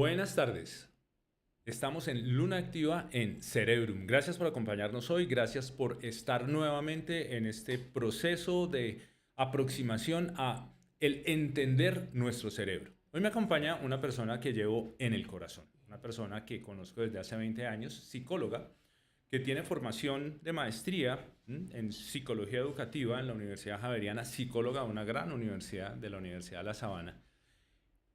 Buenas tardes. Estamos en Luna Activa en Cerebrum. Gracias por acompañarnos hoy, gracias por estar nuevamente en este proceso de aproximación a el entender nuestro cerebro. Hoy me acompaña una persona que llevo en el corazón, una persona que conozco desde hace 20 años, psicóloga, que tiene formación de maestría en psicología educativa en la Universidad Javeriana, psicóloga de una gran universidad, de la Universidad de La Sabana,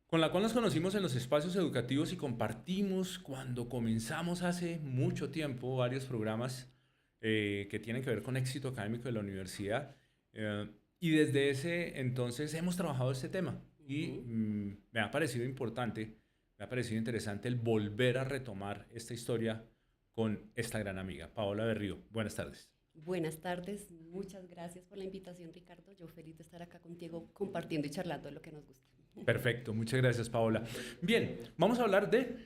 con la cual nos conocimos en los espacios educativos y compartimos cuando comenzamos hace mucho tiempo varios programas que tienen que ver con éxito académico de la universidad. Y desde ese entonces hemos trabajado este tema y me ha parecido importante, me ha parecido interesante el volver a retomar esta historia con esta gran amiga, Paola Berrío. Buenas tardes. Buenas tardes, muchas gracias por la invitación, Ricardo. Yo feliz de estar acá contigo compartiendo y charlando de lo que nos gusta. Perfecto, muchas gracias, Paola. Bien, vamos a hablar de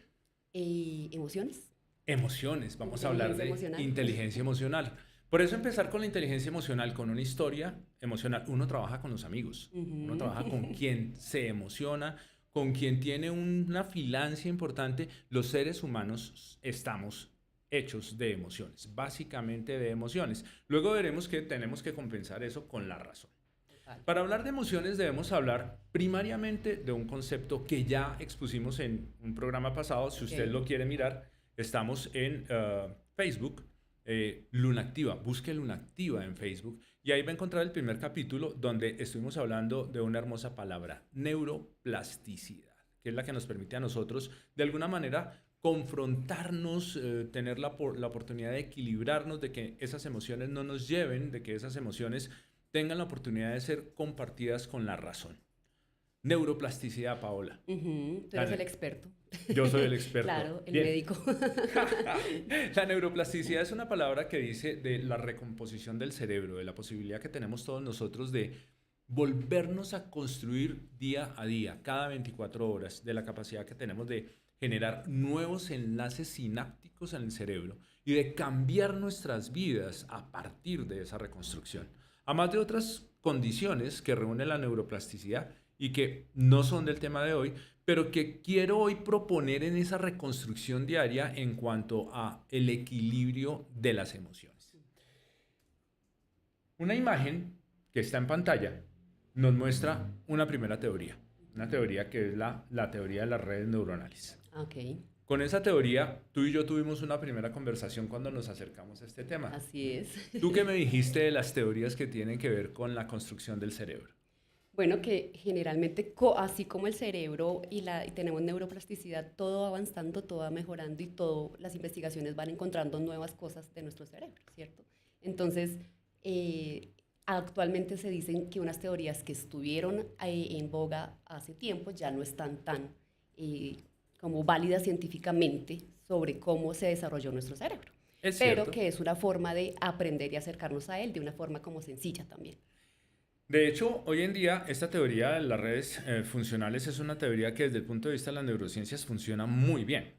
¿Emociones? emociones, vamos a hablar de Emocional. inteligencia emocional. Por eso empezar con la inteligencia emocional, con una historia emocional. Uno trabaja con los amigos, uno trabaja con quien se emociona, con quien tiene una filancia importante. Los seres humanos estamos hechos de emociones, básicamente de emociones. Luego veremos que tenemos que compensar eso con la razón. Para hablar de emociones debemos hablar primariamente de un concepto que ya expusimos en un programa pasado. Si usted lo quiere mirar, estamos en Facebook, Luna Activa. Busque Luna Activa en Facebook y ahí va a encontrar el primer capítulo donde estuvimos hablando de una hermosa palabra, neuroplasticidad, que es la que nos permite a nosotros de alguna manera confrontarnos, tener la oportunidad de equilibrarnos, de que esas emociones no nos lleven, de que esas emociones tengan la oportunidad de ser compartidas con la razón. Neuroplasticidad, Paola. Tú eres el experto. Yo soy el experto. Claro, el Bien. médico. La neuroplasticidad es una palabra que dice de la recomposición del cerebro, de la posibilidad que tenemos todos nosotros de volvernos a construir día a día, cada 24 horas, de la capacidad que tenemos de generar nuevos enlaces sinápticos en el cerebro y de cambiar nuestras vidas a partir de esa reconstrucción. Además de otras condiciones que reúne la neuroplasticidad y que no son del tema de hoy, pero que quiero hoy proponer en esa reconstrucción diaria en cuanto a el equilibrio de las emociones. Una imagen que está en pantalla nos muestra una primera teoría, una teoría que es la teoría de las redes neuronales. Ok. Con esa teoría, tú y yo tuvimos una primera conversación cuando nos acercamos a este tema. Así es. ¿Tú qué me dijiste de las teorías que tienen que ver con la construcción del cerebro? Bueno, que generalmente, así como el cerebro y tenemos neuroplasticidad, todo va avanzando, todo va mejorando y las investigaciones van encontrando nuevas cosas de nuestro cerebro, ¿cierto? Entonces, actualmente se dicen que unas teorías que estuvieron en boga hace tiempo ya no están tan como válidas científicamente sobre cómo se desarrolló nuestro cerebro. Pero que es una forma de aprender y acercarnos a él de una forma como sencilla también. De hecho, hoy en día esta teoría de las redes funcionales es una teoría que desde el punto de vista de las neurociencias funciona muy bien.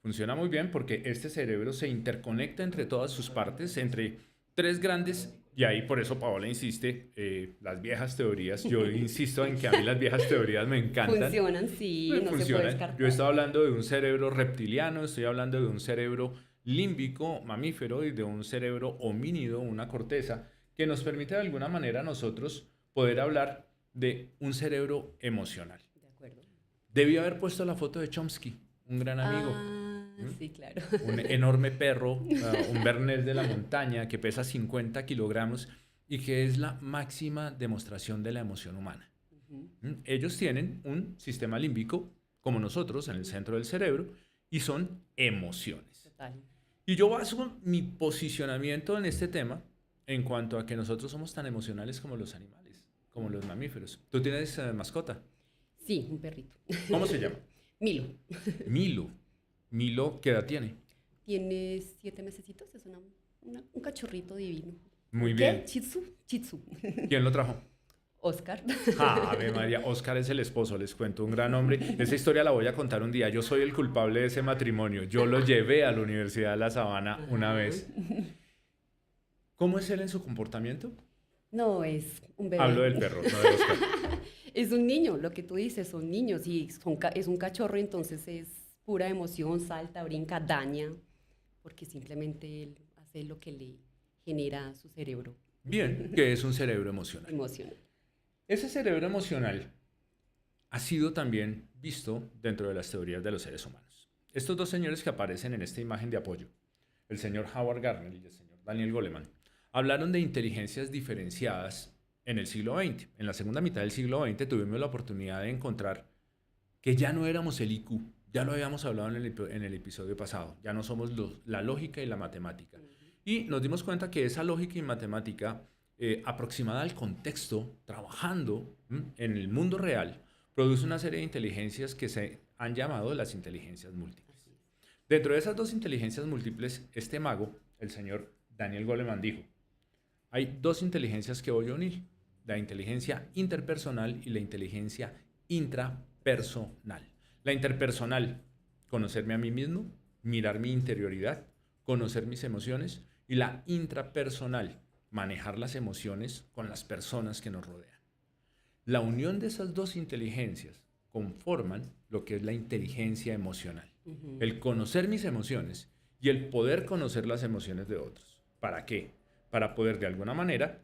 Funciona muy bien porque este cerebro se interconecta entre todas sus partes, entre tres grandes, y ahí por eso Paola insiste, las viejas teorías. Yo insisto en que a mí las viejas teorías me encantan. Funcionan, sí, no funcionan. se puede descartar. Yo estoy hablando de un cerebro reptiliano, estoy hablando de un cerebro límbico, mamífero, y de un cerebro homínido, una corteza, que nos permite de alguna manera a nosotros poder hablar de un cerebro emocional. De acuerdo. Debí haber puesto la foto de Chomsky, un gran amigo. Sí, claro. Un enorme perro, un bernés de la montaña que pesa 50 kilogramos y que es la máxima demostración de la emoción humana. Ellos tienen un sistema límbico, como nosotros, en el centro del cerebro, y son emociones. Total. Y yo baso mi posicionamiento en este tema en cuanto a que nosotros somos tan emocionales como los animales, como los mamíferos. ¿Tú tienes mascota? Sí, un perrito. ¿Cómo se llama? Milo. Milo. Milo, ¿qué edad tiene? Tiene 7 mesecitos, es un cachorrito divino. Muy ¿Qué? bien. Chitsu. ¿Quién lo trajo? Oscar. Ave María, Oscar es el esposo, les cuento, un gran hombre. Esa historia la voy a contar un día. Yo soy el culpable de ese matrimonio. Yo lo llevé a la Universidad de La Sabana una vez. ¿Cómo es él en su comportamiento? No, es un bebé. Hablo del perro, no de Oscar. Es un niño, lo que tú dices, son niños y es un cachorro, entonces pura emoción, salta, brinca, daña, porque simplemente él hace lo que le genera a su cerebro. Bien, que es un cerebro emocional. Emocional. Ese cerebro emocional ha sido también visto dentro de las teorías de los seres humanos. Estos dos señores que aparecen en esta imagen de apoyo, el señor Howard Gardner y el señor Daniel Goleman, hablaron de inteligencias diferenciadas en el siglo XX. En la segunda mitad del siglo XX tuvimos la oportunidad de encontrar que ya no éramos el IQ, ya lo habíamos hablado en el episodio pasado, ya no somos la lógica y la matemática. Y nos dimos cuenta que esa lógica y matemática aproximada al contexto, trabajando en el mundo real, produce una serie de inteligencias que se han llamado las inteligencias múltiples. Dentro de esas dos inteligencias múltiples, este mago, el señor Daniel Goleman, dijo, hay dos inteligencias que voy a unir, la inteligencia interpersonal y la inteligencia intrapersonal. La interpersonal, conocerme a mí mismo, mirar mi interioridad, conocer mis emociones, y la intrapersonal, manejar las emociones con las personas que nos rodean. La unión de esas dos inteligencias conforman lo que es la inteligencia emocional. El conocer mis emociones y el poder conocer las emociones de otros. ¿Para qué? Para poder de alguna manera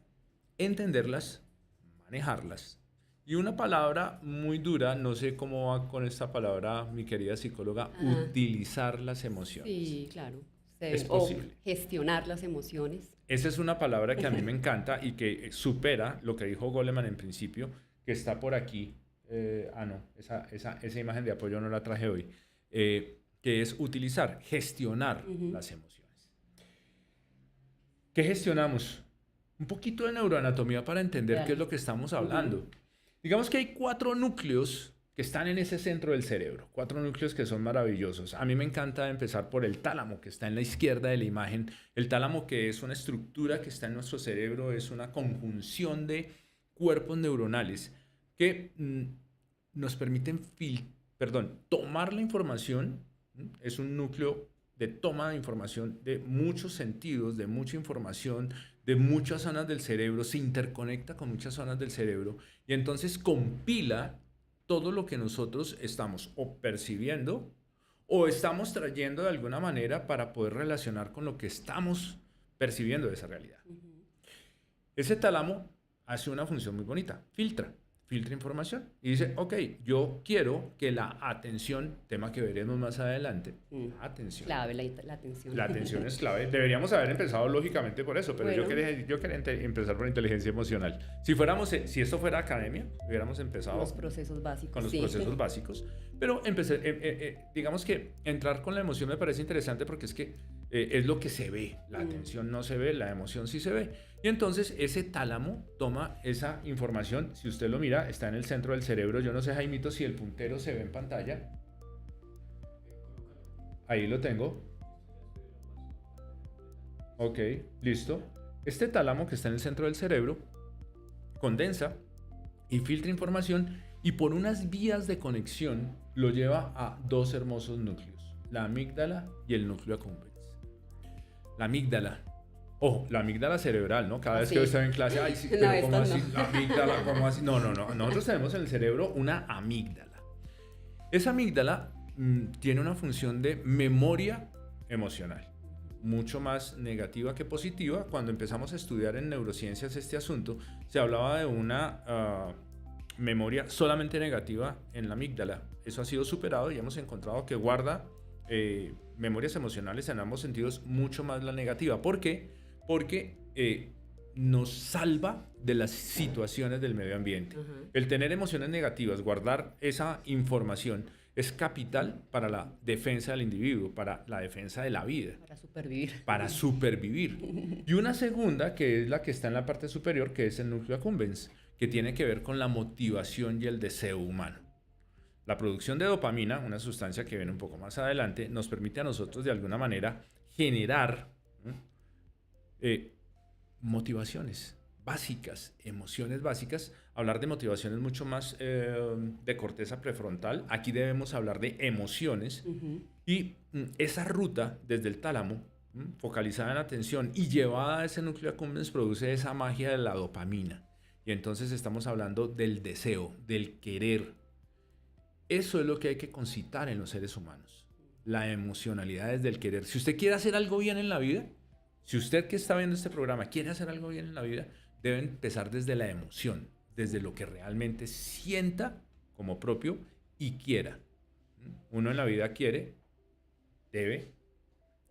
entenderlas, manejarlas. Y una palabra muy dura, no sé cómo va con esta palabra, mi querida psicóloga, utilizar las emociones. Sí, claro. Es posible. O gestionar las emociones. Esa es una palabra que a mí me encanta y que supera lo que dijo Goleman en principio, que está por aquí. No, esa imagen de apoyo no la traje hoy. Que es utilizar, gestionar las emociones. ¿Qué gestionamos? Un poquito de neuroanatomía para entender qué es lo que estamos hablando. Digamos que hay 4 núcleos que están en ese centro del cerebro, 4 núcleos que son maravillosos. A mí me encanta empezar por el tálamo, que está en la izquierda de la imagen. El tálamo, que es una estructura que está en nuestro cerebro, es una conjunción de cuerpos neuronales que nos permiten tomar la información. Es un núcleo de toma de información de muchos sentidos, de mucha información, de muchas zonas del cerebro, se interconecta con muchas zonas del cerebro y entonces compila todo lo que nosotros estamos o percibiendo o estamos trayendo de alguna manera para poder relacionar con lo que estamos percibiendo de esa realidad. Ese tálamo hace una función muy bonita, filtra información y dice, ok, yo quiero que la atención, tema que veremos más adelante, atención. Clave, la atención. La atención es clave. Deberíamos haber empezado lógicamente por eso, pero bueno, yo quería empezar por inteligencia emocional. Si esto fuera academia, hubiéramos empezado con los procesos básicos. Con los procesos básicos, pero digamos que entrar con la emoción me parece interesante porque es que es lo que se ve, la atención no se ve, la emoción sí se ve. Y entonces ese tálamo toma esa información, si usted lo mira, está en el centro del cerebro. Yo no sé, Jaimito, si el puntero se ve en pantalla. Ahí lo tengo. Ok, listo. Este tálamo que está en el centro del cerebro condensa y filtra información y por unas vías de conexión lo lleva a 2 hermosos núcleos, la amígdala y el núcleo accumbens. La amígdala. La amígdala cerebral, ¿no? Cada vez que yo estoy en clase, ay, sí, pero ¿cómo así? No. La amígdala, ¿cómo así? No. Nosotros tenemos en el cerebro una amígdala. Esa amígdala tiene una función de memoria emocional, mucho más negativa que positiva. Cuando empezamos a estudiar en neurociencias este asunto, se hablaba de una memoria solamente negativa en la amígdala. Eso ha sido superado y hemos encontrado que guarda memorias emocionales en ambos sentidos, mucho más la negativa. ¿Por qué? Porque nos salva de las situaciones del medio ambiente. El tener emociones negativas, guardar esa información, es capital para la defensa del individuo, para la defensa de la vida. Para supervivir. Y una segunda, que es la que está en la parte superior, que es el núcleo accumbens, que tiene que ver con la motivación y el deseo humano. La producción de dopamina, una sustancia que viene un poco más adelante, nos permite a nosotros de alguna manera generar motivaciones básicas, emociones básicas. Hablar de motivaciones mucho más de corteza prefrontal. Aquí debemos hablar de emociones. Y esa ruta desde el tálamo, focalizada en atención y llevada a ese núcleo accumbens, produce esa magia de la dopamina. Y entonces estamos hablando del deseo, del querer. Eso es lo que hay que concitar en los seres humanos. la emocionalidad desde el querer. Si usted quiere hacer algo bien en la vida, si usted que está viendo este programa quiere hacer algo bien en la vida, debe empezar desde la emoción, desde lo que realmente sienta como propio y quiera. Uno en la vida quiere, debe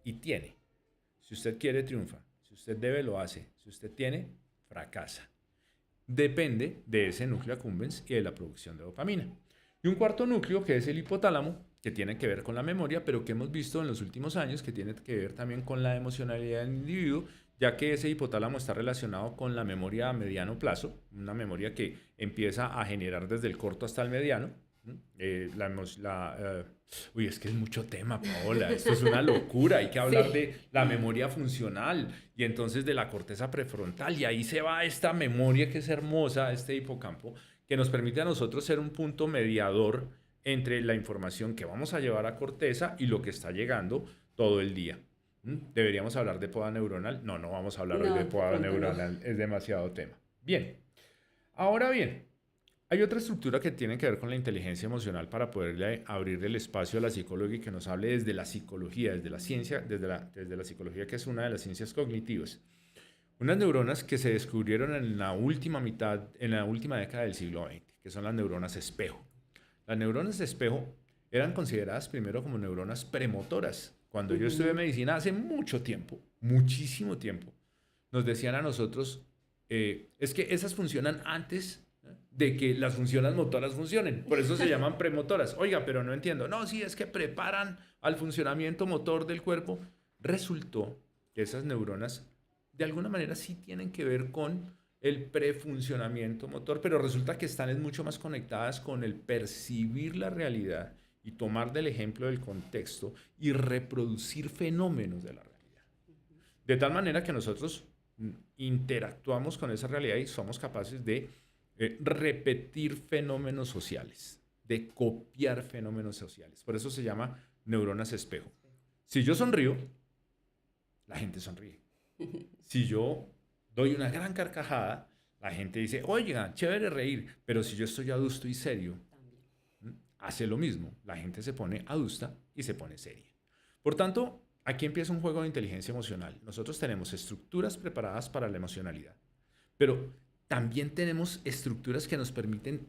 y tiene. Si usted quiere, triunfa. Si usted debe, lo hace. Si usted tiene, fracasa. Depende de ese núcleo accumbens y de la producción de dopamina. Y un cuarto núcleo, que es el hipotálamo, que tiene que ver con la memoria, pero que hemos visto en los últimos años que tiene que ver también con la emocionalidad del individuo, ya que ese hipotálamo está relacionado con la memoria a mediano plazo, una memoria que empieza a generar desde el corto hasta el mediano. Uy, es que es mucho tema, Paola, esto es una locura, hay que hablar Sí. de la memoria funcional y entonces de la corteza prefrontal, y ahí se va esta memoria que es hermosa, este hipocampo, que nos permite a nosotros ser un punto mediador entre la información que vamos a llevar a corteza y lo que está llegando todo el día. ¿Deberíamos hablar de poda neuronal? No, no vamos a hablar hoy No, de de poda pronto no. neuronal, es demasiado tema. Bien, ahora bien, hay otra estructura que tiene que ver con la inteligencia emocional para poderle abrir el espacio a la psicóloga y que nos hable desde la psicología, desde la ciencia, desde la psicología, que es una de las ciencias cognitivas. Unas neuronas que se descubrieron en la última década del siglo XX, que son las neuronas espejo. Las neuronas espejo eran consideradas primero como neuronas premotoras. Cuando yo estudié medicina hace mucho tiempo, muchísimo tiempo, nos decían a nosotros, es que esas funcionan antes de que las funciones motoras funcionen. Por eso se llaman premotoras. Oiga, pero no entiendo. No, sí, es que preparan al funcionamiento motor del cuerpo. Resultó que esas neuronas de alguna manera sí tienen que ver con el prefuncionamiento motor, pero resulta que están mucho más conectadas con el percibir la realidad y tomar del ejemplo del contexto y reproducir fenómenos de la realidad. De tal manera que nosotros interactuamos con esa realidad y somos capaces de repetir fenómenos sociales, de copiar fenómenos sociales. Por eso se llama neuronas espejo. Si yo sonrío, la gente sonríe. Si yo doy una gran carcajada, la gente dice, oiga, chévere reír, pero si yo estoy adusto y serio, hace lo mismo. La gente se pone adusta y se pone seria. Por tanto, aquí empieza un juego de inteligencia emocional. Nosotros tenemos estructuras preparadas para la emocionalidad, pero también tenemos estructuras que nos permiten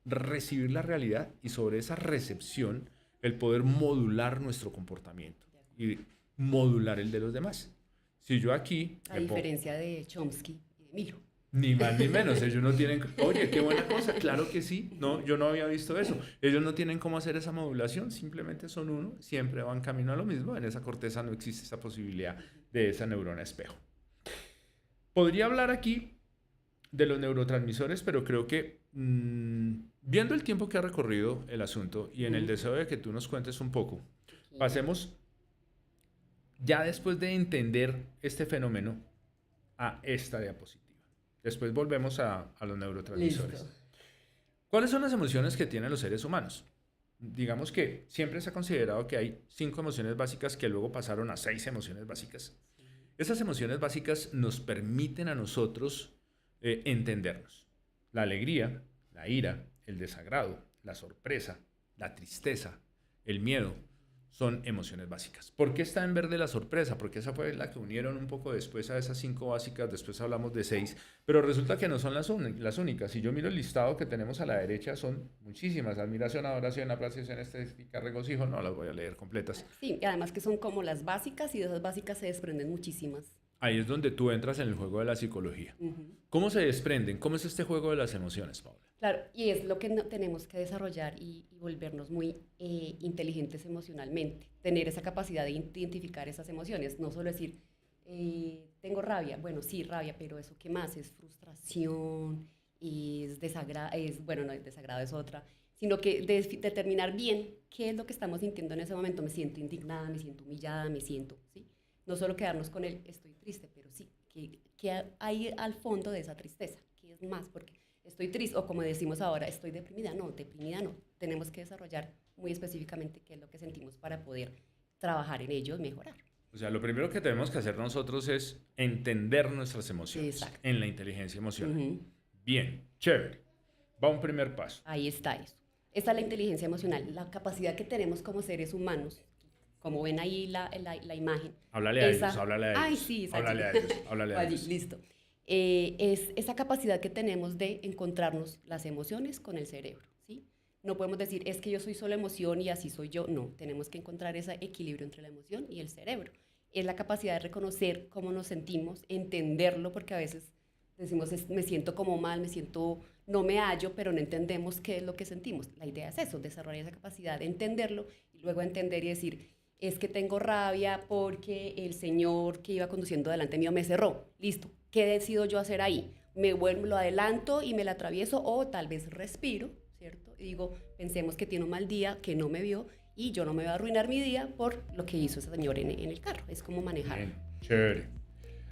recibir la realidad y sobre esa recepción el poder modular nuestro comportamiento y modular el de los demás. Si yo aquí... A diferencia de Chomsky y de Milo. Ni más ni menos, ellos no tienen... Oye, qué buena cosa, claro que sí. No, yo no había visto eso. Ellos no tienen cómo hacer esa modulación, simplemente son uno, siempre van camino a lo mismo. En esa corteza no existe esa posibilidad de esa neurona espejo. Podría hablar aquí de los neurotransmisores, pero creo que viendo el tiempo que ha recorrido el asunto y en el deseo de que tú nos cuentes un poco, pasemos ya después de entender este fenómeno a esta diapositiva. Después volvemos a los neurotransmisores. Listo. ¿Cuáles son las emociones que tienen los seres humanos? Digamos que siempre se ha considerado que hay 5 emociones básicas que luego pasaron a 6 emociones básicas. Esas emociones básicas nos permiten a nosotros entendernos. La alegría, la ira, el desagrado, la sorpresa, la tristeza, el miedo, son emociones básicas. ¿Por qué está en verde la sorpresa? Porque esa fue la que unieron un poco después a esas 5 básicas, después hablamos de 6, pero resulta que no son las únicas. Si yo miro el listado que tenemos a la derecha, son muchísimas: admiración, adoración, apreciación, estética, regocijo. No las voy a leer completas. Sí, y además que son como las básicas, y de esas básicas se desprenden muchísimas. Ahí es donde tú entras en el juego de la psicología. ¿Cómo se desprenden? ¿Cómo es este juego de las emociones, Paula? Claro, y es lo que tenemos que desarrollar y volvernos muy inteligentes emocionalmente. Tener esa capacidad de identificar esas emociones, no solo decir, tengo rabia. Bueno, sí, rabia, pero ¿eso qué más? Es frustración, es desagrado, bueno, no, desagrado es otra, sino que determinar bien qué es lo que estamos sintiendo en ese momento. Me siento indignada, me siento humillada, me siento, ¿sí? No solo quedarnos con el estoy triste, pero sí, ¿qué hay al fondo de esa tristeza? ¿Qué es más? Porque estoy triste, o como decimos ahora, estoy deprimida. No, deprimida no. Tenemos que desarrollar muy específicamente qué es lo que sentimos para poder trabajar en ello y mejorar. O sea, lo primero que tenemos que hacer nosotros es entender nuestras emociones. Exacto. En la inteligencia emocional. Bien, chévere. Va un primer paso. Ahí está eso. Esta es la inteligencia emocional, la capacidad que tenemos como seres humanos, como ven ahí la imagen. Háblale a ellos, háblale a ellos. Ay, sí, háblale a ellos, háblale a ellos. Listo. Es esa capacidad que tenemos de encontrarnos las emociones con el cerebro, ¿sí? No podemos decir, es que yo soy solo emoción y así soy yo. No, tenemos que encontrar ese equilibrio entre la emoción y el cerebro. Es la capacidad de reconocer cómo nos sentimos, entenderlo, porque a veces decimos, me siento como mal, no me hallo, pero no entendemos qué es lo que sentimos. La idea es eso, desarrollar esa capacidad de entenderlo y luego entender y decir, es que tengo rabia porque el señor que iba conduciendo delante mío me cerró. Listo, ¿qué decido yo hacer ahí? Me vuelvo, lo adelanto y me la atravieso, o tal vez respiro, ¿cierto? Y digo, pensemos que tiene un mal día, que no me vio, y yo no me voy a arruinar mi día por lo que hizo ese señor en el carro. Es como manejar. Bien, chévere.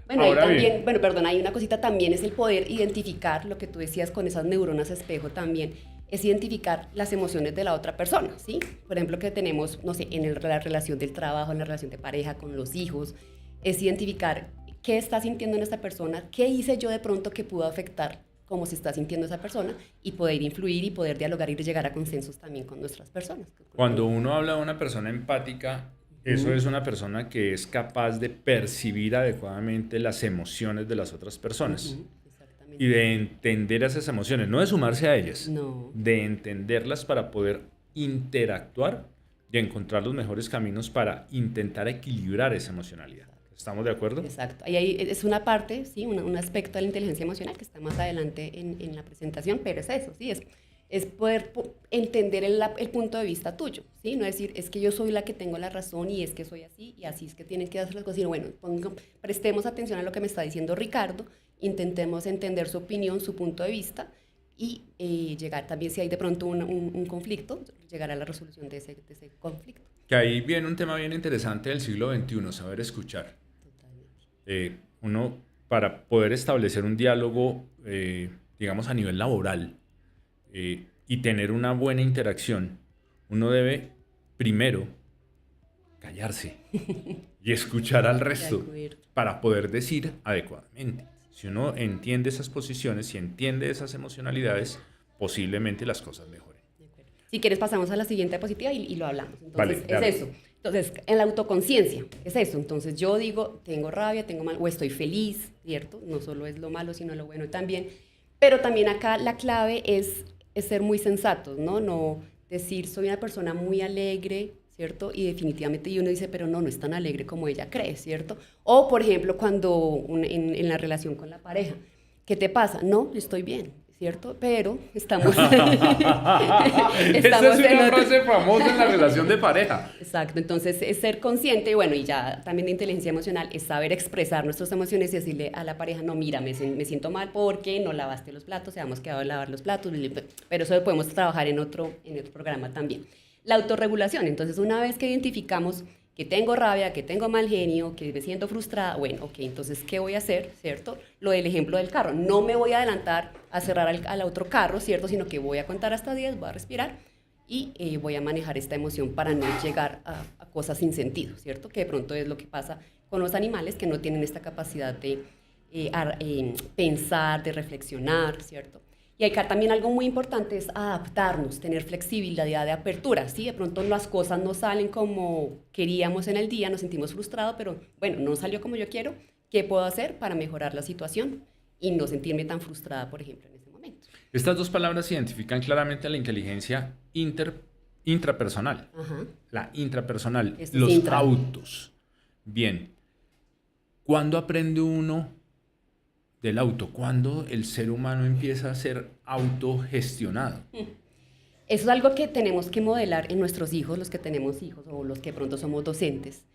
Bueno, ahí también, hay una cosita también, es el poder identificar lo que tú decías con esas neuronas espejo también, es identificar las emociones de la otra persona, ¿sí? Por ejemplo, que tenemos, no sé, la relación del trabajo, en la relación de pareja, con los hijos, es identificar qué está sintiendo en esta persona, qué hice yo de pronto que pudo afectar cómo se está sintiendo esa persona y poder influir y poder dialogar y llegar a consensos también con nuestras personas. Cuando uno habla de una persona empática, eso es una persona que es capaz de percibir adecuadamente las emociones de las otras personas. Y de entender esas emociones, no de sumarse a ellas, no, de entenderlas para poder interactuar y encontrar los mejores caminos para intentar equilibrar esa emocionalidad. ¿Estamos de acuerdo? Exacto. Ahí es una parte, ¿sí? Un aspecto de la inteligencia emocional que está más adelante en la presentación, pero es eso, ¿sí? Es poder entender el punto de vista tuyo, ¿sí? No decir, es que yo soy la que tengo la razón y es que soy así y así es que tienen que hacer las cosas, sino bueno, prestemos atención a lo que me está diciendo Ricardo, intentemos entender su opinión, su punto de vista y llegar también, si hay de pronto un conflicto, llegar a la resolución de ese conflicto. Que ahí viene un tema bien interesante del siglo XXI, saber escuchar. Uno, para poder establecer un diálogo, digamos, a nivel laboral y tener una buena interacción, uno debe primero callarse y escuchar al resto para poder decir adecuadamente. Si uno entiende esas posiciones y entiende esas emocionalidades, posiblemente las cosas mejoren. Si quieres pasamos a la siguiente diapositiva y lo hablamos. Entonces, vale, es eso. Entonces, en la autoconciencia, es eso. Entonces, yo digo, tengo rabia, tengo mal, o estoy feliz, ¿cierto? No solo es lo malo, sino lo bueno también. Pero también acá la clave es ser muy sensatos, ¿no? No decir, soy una persona muy alegre, ¿cierto? Y definitivamente y uno dice, pero no es tan alegre como ella cree, ¿cierto? O, por ejemplo, cuando en la relación con la pareja, ¿qué te pasa? No, estoy bien, ¿cierto? Pero estamos... Esa es una frase famosa en la relación de pareja. Exacto, entonces es ser consciente, y bueno, y ya también de inteligencia emocional, es saber expresar nuestras emociones y decirle a la pareja, no, mira, me siento mal porque no lavaste los platos, habíamos quedado de lavar los platos, pero eso lo podemos trabajar en otro programa también. La autorregulación, entonces una vez que identificamos que tengo rabia, que tengo mal genio, que me siento frustrada, bueno, ok, entonces, ¿qué voy a hacer, cierto? Lo del ejemplo del carro, no me voy a adelantar a cerrar al otro carro, cierto, sino que voy a contar hasta 10, voy a respirar y voy a manejar esta emoción para no llegar a cosas sin sentido, cierto, que de pronto es lo que pasa con los animales que no tienen esta capacidad de pensar, de reflexionar, cierto. Y acá también algo muy importante es adaptarnos, tener flexibilidad de apertura, ¿sí? De pronto las cosas no salen como queríamos en el día, nos sentimos frustrados, pero bueno, no salió como yo quiero. ¿Qué puedo hacer para mejorar la situación y no sentirme tan frustrada, por ejemplo, en ese momento? Estas dos palabras identifican claramente la inteligencia intrapersonal. Ajá. La intrapersonal, los autos. Bien, ¿cuándo aprende uno del auto? ¿Cuándo el ser humano empieza a ser autogestionado? Eso es algo que tenemos que modelar en nuestros hijos, los que tenemos hijos o los que pronto somos docentes,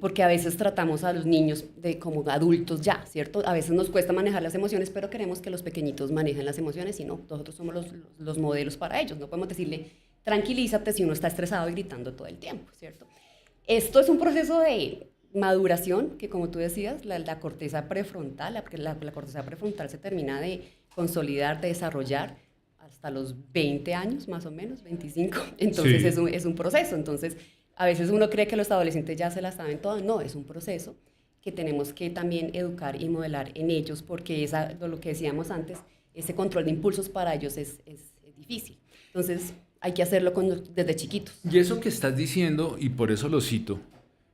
porque a veces tratamos a los niños como adultos ya, ¿cierto? A veces nos cuesta manejar las emociones, pero queremos que los pequeñitos manejen las emociones y no, nosotros somos los modelos para ellos. No podemos decirle, tranquilízate si uno está estresado y gritando todo el tiempo, ¿cierto? Esto es un proceso de maduración, que como tú decías, la corteza prefrontal, la corteza prefrontal se termina de consolidar, de desarrollar hasta los 20 años, más o menos, 25. Entonces sí. es un proceso. Entonces, a veces uno cree que los adolescentes ya se la saben todas. No, es un proceso que tenemos que también educar y modelar en ellos, porque lo que decíamos antes, ese control de impulsos para ellos es difícil. Entonces, hay que hacerlo desde chiquitos. Y eso que estás diciendo, y por eso lo cito,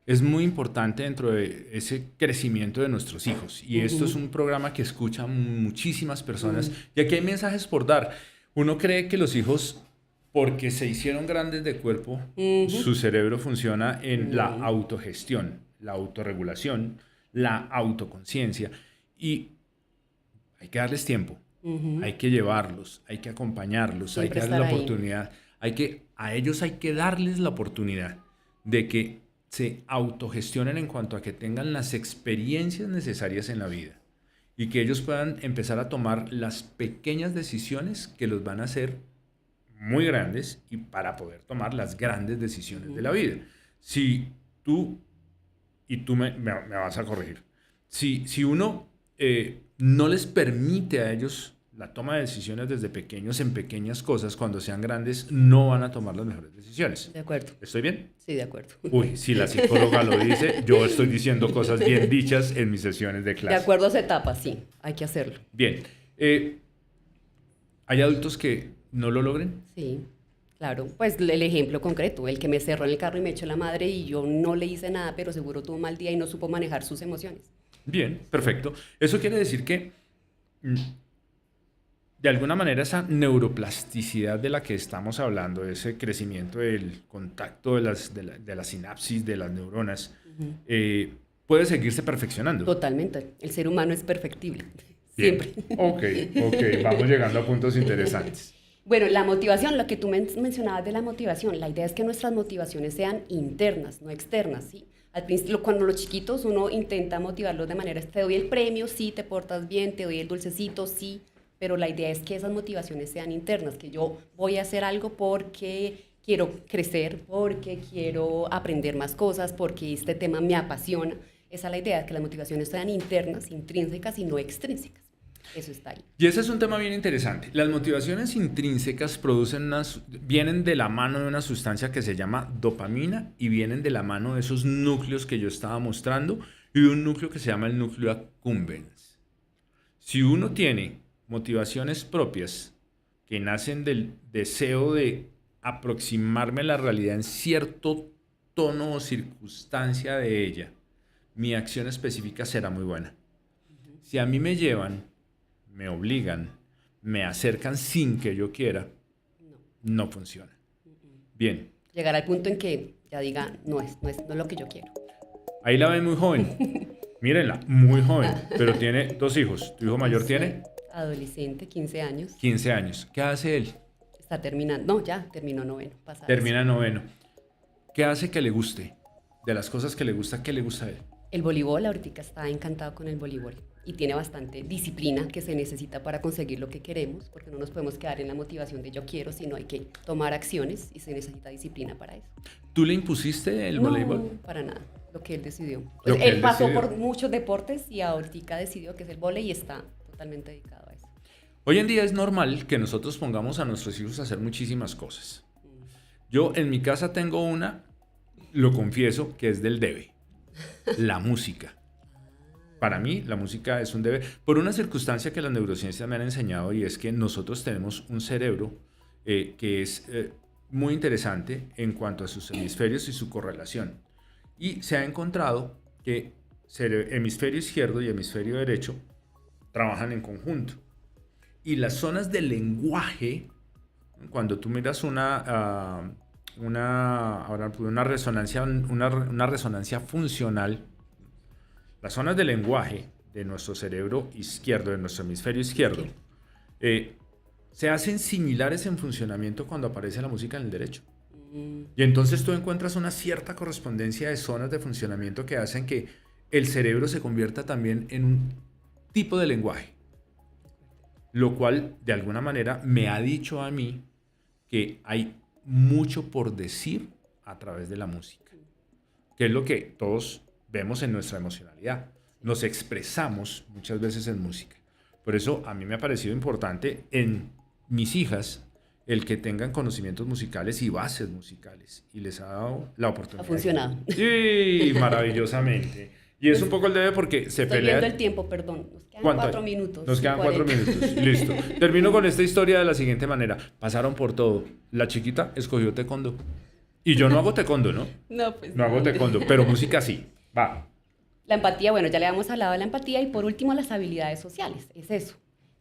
es muy importante dentro de ese crecimiento de nuestros hijos. Y esto es un programa que escuchan muchísimas personas. Y aquí hay mensajes por dar. Uno cree que los hijos, porque se hicieron grandes de cuerpo, su cerebro funciona en la autogestión, la autorregulación, la autoconciencia. Y hay que darles tiempo. Hay que llevarlos, hay que acompañarlos, siempre hay que darles la oportunidad. A ellos hay que darles la oportunidad de que se autogestionen en cuanto a que tengan las experiencias necesarias en la vida y que ellos puedan empezar a tomar las pequeñas decisiones que los van a hacer muy grandes y para poder tomar las grandes decisiones de la vida. Si tú, y tú me vas a corregir, si uno no les permite a ellos la toma de decisiones desde pequeños en pequeñas cosas, cuando sean grandes no van a tomar las mejores decisiones. De acuerdo. ¿Estoy bien? Sí, de acuerdo. Uy, si la psicóloga lo dice, yo estoy diciendo cosas bien dichas en mis sesiones de clase. De acuerdo a esa etapa, sí, hay que hacerlo. Bien. ¿Hay adultos que no lo logren? Sí, claro. Pues el ejemplo concreto, el que me cerró en el carro y me echó la madre y yo no le hice nada, pero seguro tuvo un mal día y no supo manejar sus emociones. Bien, perfecto. Eso quiere decir que de alguna manera esa neuroplasticidad de la que estamos hablando, ese crecimiento del contacto de la sinapsis de las neuronas, puede seguirse perfeccionando. Totalmente. El ser humano es perfectible. Bien. Siempre. Ok. Vamos llegando a puntos interesantes. Bueno, la motivación, lo que tú mencionabas de la motivación, la idea es que nuestras motivaciones sean internas, no externas, ¿sí? Al principio, cuando los chiquitos uno intenta motivarlos de manera, te doy el premio, sí, te portas bien, te doy el dulcecito, sí, pero la idea es que esas motivaciones sean internas, que yo voy a hacer algo porque quiero crecer, porque quiero aprender más cosas, porque este tema me apasiona. Esa es la idea, que las motivaciones sean internas, intrínsecas y no extrínsecas. Eso está ahí. Y ese es un tema bien interesante. Las motivaciones intrínsecas vienen de la mano de una sustancia que se llama dopamina y vienen de la mano de esos núcleos que yo estaba mostrando y de un núcleo que se llama el núcleo accumbens. Si uno tiene motivaciones propias que nacen del deseo de aproximarme a la realidad en cierto tono o circunstancia de ella, mi acción específica será muy buena. Si a mí me llevan, me obligan, me acercan sin que yo quiera, no funciona. Bien. Llegar al punto en que ya diga, no es lo que yo quiero. Ahí la ven muy joven. Mírenla, muy joven, pero tiene 2 hijos. ¿Tu hijo mayor tiene? Adolescente, 15 años. 15 años. ¿Qué hace él? Está terminando, no, ya terminó noveno. Termina noveno. ¿Qué hace que le guste? De las cosas que le gusta, ¿qué le gusta a él? El voleibol, ahorita está encantado con el voleibol y tiene bastante disciplina que se necesita para conseguir lo que queremos, porque no nos podemos quedar en la motivación de yo quiero, sino hay que tomar acciones y se necesita disciplina para eso. ¿Tú le impusiste el voleibol? No, para nada, lo que él decidió. Pues él pasó por muchos deportes y ahorita decidió que es el voleibol y está totalmente dedicado a eso. Hoy en día es normal que nosotros pongamos a nuestros hijos a hacer muchísimas cosas. Yo en mi casa tengo una, lo confieso, que es del debe. La música. Para mí, la música es un debe. Por una circunstancia que las neurociencias me han enseñado, y es que nosotros tenemos un cerebro que es muy interesante en cuanto a sus hemisferios y su correlación. Y se ha encontrado que hemisferio izquierdo y hemisferio derecho trabajan en conjunto. Y las zonas del lenguaje, cuando tú miras una resonancia funcional, las zonas del lenguaje de nuestro cerebro izquierdo, de nuestro hemisferio izquierdo, se hacen similares en funcionamiento cuando aparece la música en el derecho. Y entonces tú encuentras una cierta correspondencia de zonas de funcionamiento que hacen que el cerebro se convierta también en un tipo de lenguaje. Lo cual, de alguna manera, me ha dicho a mí que hay mucho por decir a través de la música, que es lo que todos vemos en nuestra emocionalidad. Nos expresamos muchas veces en música. Por eso a mí me ha parecido importante en mis hijas el que tengan conocimientos musicales y bases musicales, y les ha dado la oportunidad. Ha funcionado. Sí, maravillosamente. Y es un poco el debe porque se pelea. Estoy viendo el tiempo, perdón. Nos quedan 4 minutos. Nos quedan 4 minutos. Listo. Termino con esta historia de la siguiente manera. Pasaron por todo. La chiquita escogió taekwondo. Y yo no hago taekwondo, ¿no? No, pues no hago taekwondo, pero música sí. Va. La empatía, bueno, ya le habíamos hablado de la empatía. Y por último, las habilidades sociales. Es eso.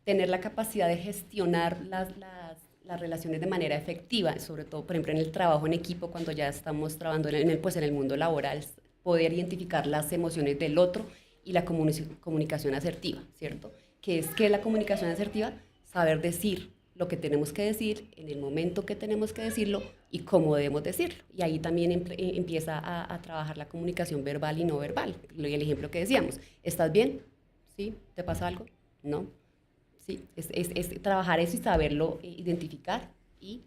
Tener la capacidad de gestionar las relaciones de manera efectiva, sobre todo, por ejemplo, en el trabajo en equipo, cuando ya estamos trabajando en el mundo laboral, poder identificar las emociones del otro y la comunicación asertiva, ¿cierto? ¿Qué es la comunicación asertiva? Saber decir lo que tenemos que decir, en el momento que tenemos que decirlo y cómo debemos decirlo. Y ahí también empieza a trabajar la comunicación verbal y no verbal. Y el ejemplo que decíamos, ¿estás bien? ¿Sí? ¿Te pasa algo? ¿No? Sí, es trabajar eso y saberlo identificar y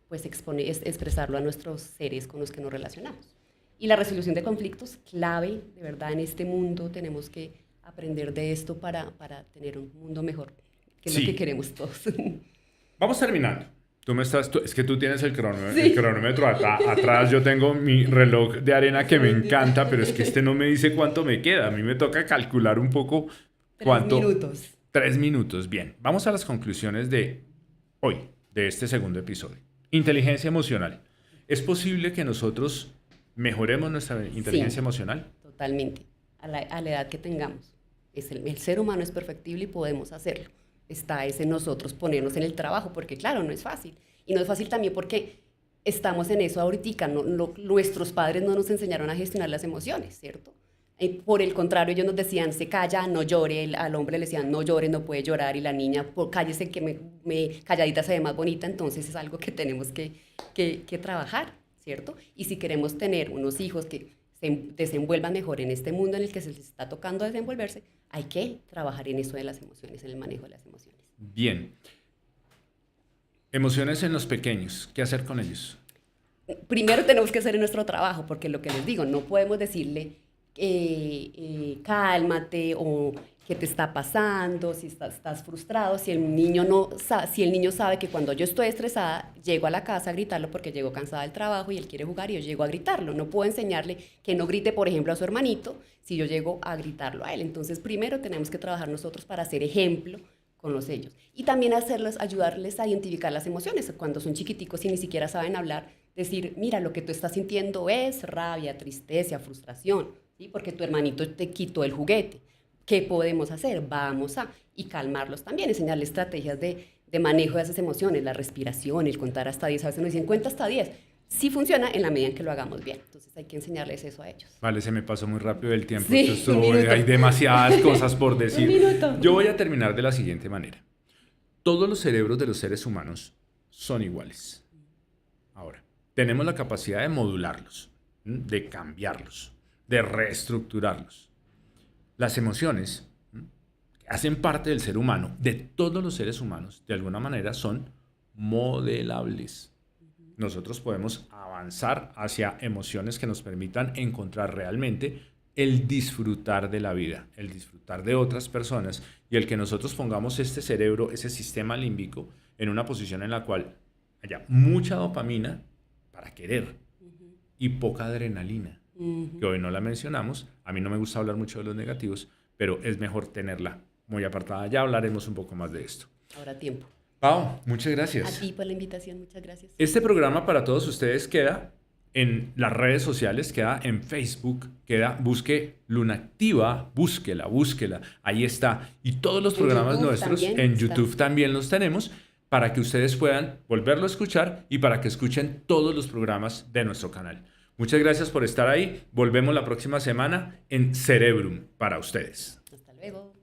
pues expresarlo a nuestros seres con los que nos relacionamos. Y la resolución de conflictos, clave, de verdad, en este mundo tenemos que aprender de esto para tener un mundo mejor, que es lo que queremos todos. Vamos terminando. Es que tú tienes el cronómetro atrás, yo tengo mi reloj de arena que me encanta, pero es que este no me dice cuánto me queda. A mí me toca calcular un poco cuánto. 3 minutos. 3 minutos, bien. Vamos a las conclusiones de hoy, de este segundo episodio. Inteligencia emocional. ¿Es posible que nosotros mejoremos nuestra inteligencia emocional? Totalmente, a la edad que tengamos. El ser humano es perfectible y podemos hacerlo. Está en nosotros ponernos en el trabajo, porque claro, no es fácil. Y no es fácil también porque estamos en eso ahorita. Nuestros padres no nos enseñaron a gestionar las emociones, ¿cierto? Por el contrario, ellos nos decían, se calla, no llore. Al hombre le decían, no llore, no puede llorar. Y la niña, cállese que calladita se ve más bonita. Entonces es algo que tenemos que trabajar, ¿cierto? Y si queremos tener unos hijos que se desenvuelvan mejor en este mundo en el que se les está tocando desenvolverse, hay que trabajar en eso de las emociones, en el manejo de las emociones. Bien. Emociones en los pequeños, ¿qué hacer con ellos? Primero tenemos que hacer nuestro trabajo, porque lo que les digo, no podemos decirle cálmate o qué te está pasando, si estás frustrado, si el niño sabe que cuando yo estoy estresada, llego a la casa a gritarlo porque llego cansada del trabajo y él quiere jugar y yo llego a gritarlo. No puedo enseñarle que no grite, por ejemplo, a su hermanito si yo llego a gritarlo a él. Entonces, primero tenemos que trabajar nosotros para ser ejemplo con ellos. Y también ayudarles a identificar las emociones. Cuando son chiquiticos y ni siquiera saben hablar, decir, mira, lo que tú estás sintiendo es rabia, tristeza, frustración, ¿sí? Porque tu hermanito te quitó el juguete. ¿Qué podemos hacer? Y calmarlos también, enseñarles estrategias de manejo de esas emociones, la respiración, el contar hasta 10. A veces nos dicen, cuenta hasta 10. Sí funciona en la medida en que lo hagamos bien. Entonces hay que enseñarles eso a ellos. Vale, se me pasó muy rápido el tiempo. Sí, hay demasiadas cosas por decir. Un minuto. Yo voy a terminar de la siguiente manera. Todos los cerebros de los seres humanos son iguales. Ahora, tenemos la capacidad de modularlos, de cambiarlos, de reestructurarlos. Las emociones que hacen parte del ser humano, de todos los seres humanos, de alguna manera son modelables. Nosotros podemos avanzar hacia emociones que nos permitan encontrar realmente el disfrutar de la vida, el disfrutar de otras personas y el que nosotros pongamos este cerebro, ese sistema límbico, en una posición en la cual haya mucha dopamina para querer y poca adrenalina. Que hoy no la mencionamos. A mí no me gusta hablar mucho de los negativos, pero es mejor tenerla muy apartada. Ya hablaremos un poco más de esto. Ahora tiempo. Pau, muchas gracias. A ti por la invitación, muchas gracias. Este programa para todos ustedes queda en las redes sociales, queda en Facebook, busque Lunactiva, búsquela. Ahí está. Y todos los programas nuestros en YouTube también los tenemos para que ustedes puedan volverlo a escuchar y para que escuchen todos los programas de nuestro canal. Muchas gracias por estar ahí. Volvemos la próxima semana en Cerebrum para ustedes. Hasta luego.